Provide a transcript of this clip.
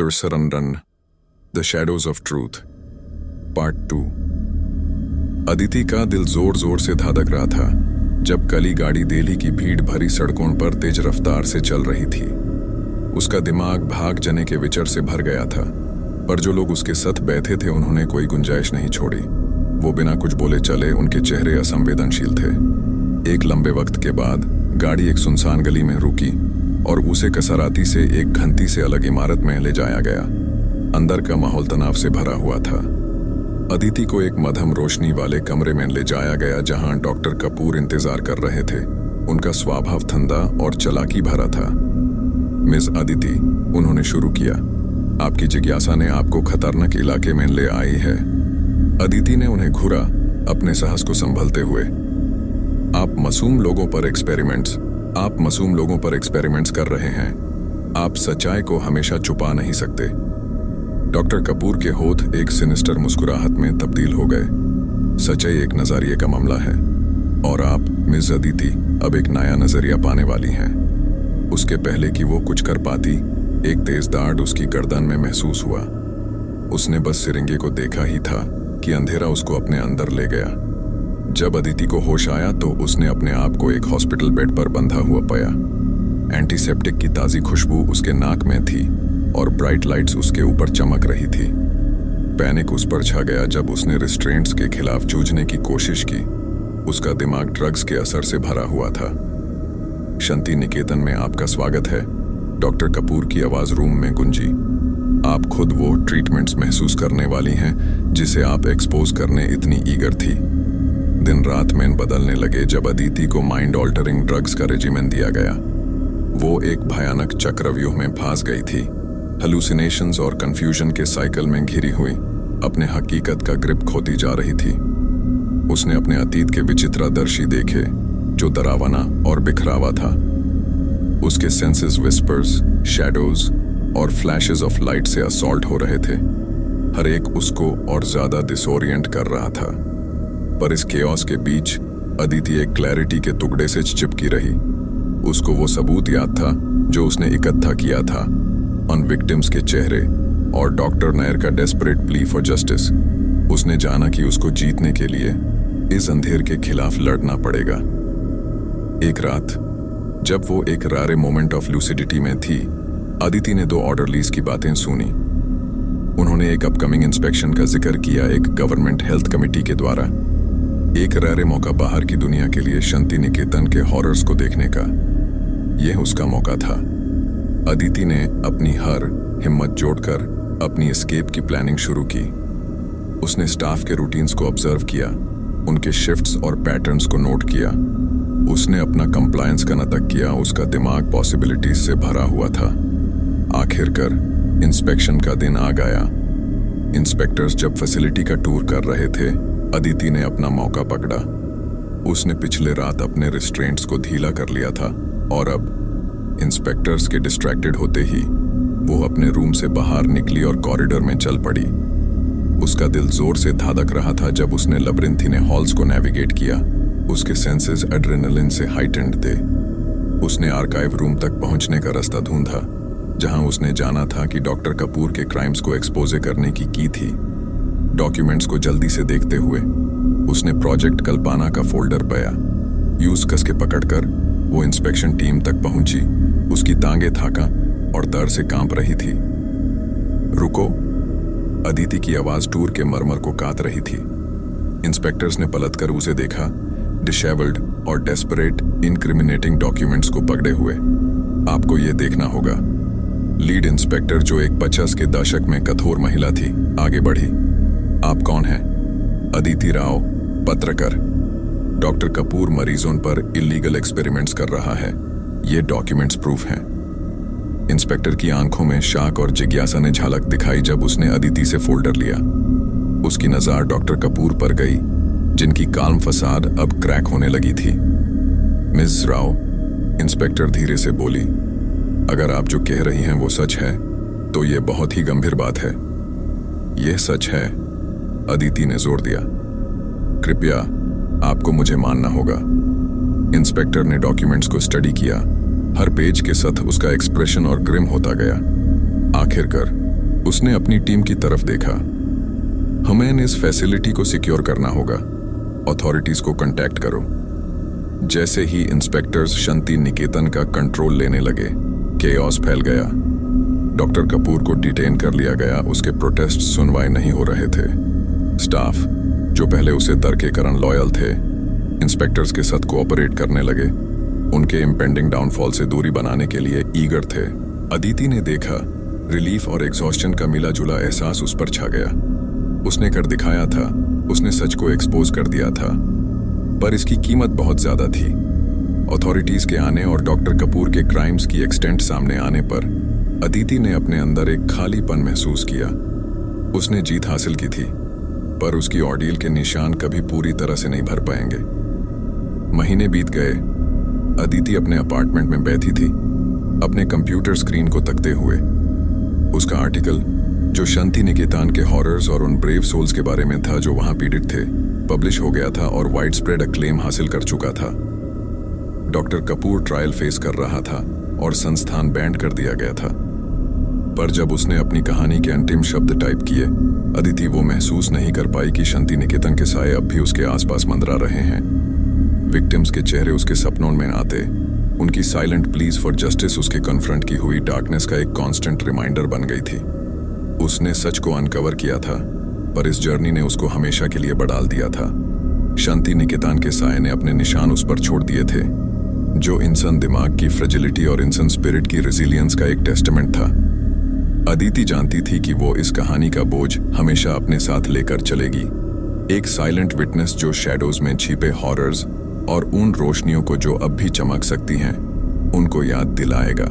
Kursarandan, the shadows of truth, part 2। Aditi का दिल जोर जोर से धड़क रहा था जब कली गाड़ी दिल्ली की भीड़ भरी सड़कों पर तेज रफ्तार से चल रही थी। उसका दिमाग भाग जाने के विचार से भर गया था, पर जो लोग उसके साथ बैठे थे उन्होंने कोई गुंजाइश नहीं छोड़ी। वो बिना कुछ बोले चले, उनके चेहरे असंवेदनशील थे। एक लंबे वक्त के बाद गाड़ी एक सुनसान गली में रुकी और उसे कसराती से एक घंटी से अलग इमारत में ले जाया गया। अंदर का माहौल तनाव से भरा हुआ था। अदिति को एक मध्यम रोशनी वाले कमरे में ले जाया गया जहां डॉक्टर कपूर इंतजार कर रहे थे। उनका स्वभाव ठंडा और चालाकी भरा था। मिस अदिति, उन्होंने शुरू किया, आपकी जिज्ञासा ने आपको खतरनाक इलाके में ले आई है। अदिति ने उन्हें घूरा, अपने साहस को संभलते हुए। आप मासूम लोगों पर एक्सपेरिमेंट्स कर रहे हैं। आप सच्चाई को हमेशा छुपा नहीं सकते। डॉक्टर कपूर के होठ एक सिनिस्टर मुस्कुराहट में तब्दील हो गए। सच्चाई एक नजरिए का मामला है और आप मिस अदिति अब एक नया नजरिया पाने वाली हैं। उसके पहले कि वो कुछ कर पाती, एक तेज दाढ़ उसकी गर्दन में महसूस हुआ। उसने बस सिरिंगे को देखा ही था कि अंधेरा उसको अपने अंदर ले गया। जब अदिति को होश आया तो उसने अपने आप को एक हॉस्पिटल बेड पर बंधा हुआ पाया। एंटीसेप्टिक की ताज़ी खुशबू उसके नाक में थी और ब्राइट लाइट्स उसके ऊपर चमक रही थी। पैनिक उस पर छा गया जब उसने रिस्ट्रेंट्स के खिलाफ जूझने की कोशिश की। उसका दिमाग ड्रग्स के असर से भरा हुआ था। शांति निकेतन में आपका स्वागत है, डॉक्टर कपूर की आवाज रूम में गूंजी। आप खुद वो ट्रीटमेंट्स महसूस करने वाली हैं जिसे आप एक्सपोज करने इतनी ईगर थी। दिन रात में बदलने लगे जब अदिति को माइंड ऑल्टरिंग ड्रग्स का रेजिमेंट दिया गया। वो एक भयानक चक्रव्यूह में फंस गई थी, हेलुसिनेशंस और कंफ्यूजन के साइकिल में घिरी हुई, अपने हकीकत का ग्रिप खोती जा रही थी। उसने अपने अतीत के विचित्रदर्शी देखे जो डरावना और बिखरावा था। उसके सेंसेस विस्पर्स, शैडोज और फ्लैशेस ऑफ लाइट से असॉल्ट हो रहे थे। हर एक उसको और ज्यादा डिसोरिएंट कर रहा था। पर इस केओस के बीच अदिति एक क्लैरिटी के टुकड़े से चिपकी रही। उसको वो सबूत याद था जो उसने इकट्ठा किया था, उन विक्टिम्स के चेहरे और डॉक्टर नायर का डेस्परेट प्ली फॉर जस्टिस। उसने जाना कि उसको जीतने के लिए इस अंधेर के खिलाफ लड़ना पड़ेगा। एक रात जब वो एक रारे मोमेंट ऑफ लूसिडिटी में थी, अदिति ने 2 ऑर्डरलीज की बातें सुनी। उन्होंने एक अपकमिंग इंस्पेक्शन का जिक्र किया, एक गवर्नमेंट हेल्थ कमेटी के द्वारा। एक रारे मौका बाहर की दुनिया के लिए शांति निकेतन के हॉरर्स को देखने का। यह उसका मौका था। अदिति ने अपनी हर हिम्मत जोड़कर अपनी एस्केप की प्लानिंग शुरू की। उसने स्टाफ के रूटीन्स को ऑब्जर्व किया, उनके शिफ्ट्स और पैटर्न्स को नोट किया। उसने अपना कंप्लायंस का नाटक किया। उसका दिमाग पॉसिबिलिटीज से भरा हुआ था। आखिरकार इंस्पेक्शन का दिन आ गया। इंस्पेक्टर्स जब फैसिलिटी का टूर कर रहे थे, अदिति ने अपना मौका पकड़ा। उसने पिछले रात अपने रिस्ट्रेंट्स को ढीला कर लिया था और अब इंस्पेक्टर्स के डिस्ट्रैक्टेड होते ही वो अपने रूम से बाहर निकली और कॉरिडोर में चल पड़ी। उसका दिल जोर से धड़क रहा था जब उसने लबरिंथीने हॉल्स को नेविगेट किया। उसके सेंसेस एड्रेनलिन से हाइटेंड थे। उसने आर्काइव रूम तक पहुंचने का रास्ता ढूंढा, जहां उसने जाना था कि डॉक्टर कपूर के क्राइम्स को एक्सपोजे करने की थी। डॉक्यूमेंट्स को जल्दी से देखते हुए उसने प्रोजेक्ट कल्पना का फोल्डर पाया। यूज कस के पकड़कर वो इंस्पेक्शन टीम तक पहुंची। उसकी टांगें थाका और डर से कांप रही थी। रुको, अदिति की आवाज टूर के मरमर को काट रही थी। इंस्पेक्टर्स ने पलटकर उसे देखा, डिशेवल्ड और डेस्परेट, इनक्रिमिनेटिंग डॉक्यूमेंट्स को पकड़े हुए। आपको ये देखना होगा। लीड इंस्पेक्टर, जो एक 50 के दशक में कठोर महिला थी, आगे बढ़ी। आप कौन हैं? अदिति राव, पत्रकार। डॉक्टर कपूर मरीजों पर इलीगल एक्सपेरिमेंट्स कर रहा है। ये डॉक्यूमेंट्स प्रूफ हैं। इंस्पेक्टर की आंखों में शाक और जिज्ञासा ने झलक दिखाई जब उसने अदिति से फोल्डर लिया। उसकी नजर डॉक्टर कपूर पर गई, जिनकी काल्म फसाद अब क्रैक होने लगी थी। मिस राव, इंस्पेक्टर धीरे से बोली, अगर आप जो कह रही हैं वो सच है तो ये बहुत ही गंभीर बात है। यह सच है, अदिति ने जोर दिया। कृपया आपको मुझे मानना होगा। इंस्पेक्टर ने डॉक्यूमेंट्स को स्टडी किया। हर पेज के साथ उसका एक्सप्रेशन और ग्रिम होता गया। आखिरकार उसने अपनी टीम की तरफ देखा। हमें इस फैसिलिटी को सिक्योर करना होगा। अथॉरिटीज को कांटेक्ट करो। जैसे ही इंस्पेक्टर्स शांति निकेतन का कंट्रोल लेने लगे, केओस फैल गया। डॉक्टर कपूर को डिटेन कर लिया गया। उसके प्रोटेस्ट सुनवाई नहीं हो रहे थे। स्टाफ जो पहले उसे दर के कारण लॉयल थे, इंस्पेक्टर्स के साथ कोऑपरेट करने लगे। उनके इम्पेंडिंग डाउनफॉल से दूरी बनाने के लिए ईगर थे। अदिति ने देखा, रिलीफ और एग्जॉस्शन का मिला जुला एहसास उस पर छा गया। उसने कर दिखाया था, उसने सच को एक्सपोज कर दिया था, पर इसकी कीमत बहुत ज्यादा थी। अथॉरिटीज के आने और डॉक्टर कपूर के क्राइम्स की एक्सटेंट सामने आने पर अदिति ने अपने अंदर एक खालीपन महसूस किया। उसने जीत हासिल की थी, पर उसकी ऑर्डील के निशान कभी पूरी तरह से नहीं भर पाएंगे। महीने बीत गए। अदिति अपने अपार्टमेंट में बैठी थी, अपने कंप्यूटर स्क्रीन को तकते हुए। उसका आर्टिकल, जो शांति निकेतन के हॉरर्स और उन ब्रेव सोल्स के बारे में था जो वहां पीड़ित थे, पब्लिश हो गया था और वाइड स्प्रेड अक्लेम हासिल कर चुका था। डॉक्टर कपूर ट्रायल फेस कर रहा था और संस्थान बैंड कर दिया गया था। पर जब उसने अपनी कहानी के अंतिम शब्द टाइप किए, अदिति वो महसूस नहीं कर पाई कि शांति निकेतन के साए अब भी उसके आसपास मंडरा रहे हैं। विक्टिम्स के चेहरे उसके सपनों में आते, उनकी साइलेंट प्लीज फॉर जस्टिस उसके कन्फ्रंट की हुई डार्कनेस का एक कांस्टेंट रिमाइंडर बन गई थी। उसने सच को अनकवर किया था, पर इस जर्नी ने उसको हमेशा के लिए बडाल दिया था। शांति निकेतन के साए ने अपने निशान उस पर छोड़ दिए थे, जो इंसान दिमाग की फ्रेजिलिटी और इंसान स्पिरिट की रेजिलियंस का एक टेस्टामेंट था। अदिति जानती थी कि वो इस कहानी का बोझ हमेशा अपने साथ लेकर चलेगी, एक साइलेंट विटनेस जो शैडोज में छिपे हॉरर्स और उन रोशनियों को जो अब भी चमक सकती हैं, उनको याद दिलाएगा।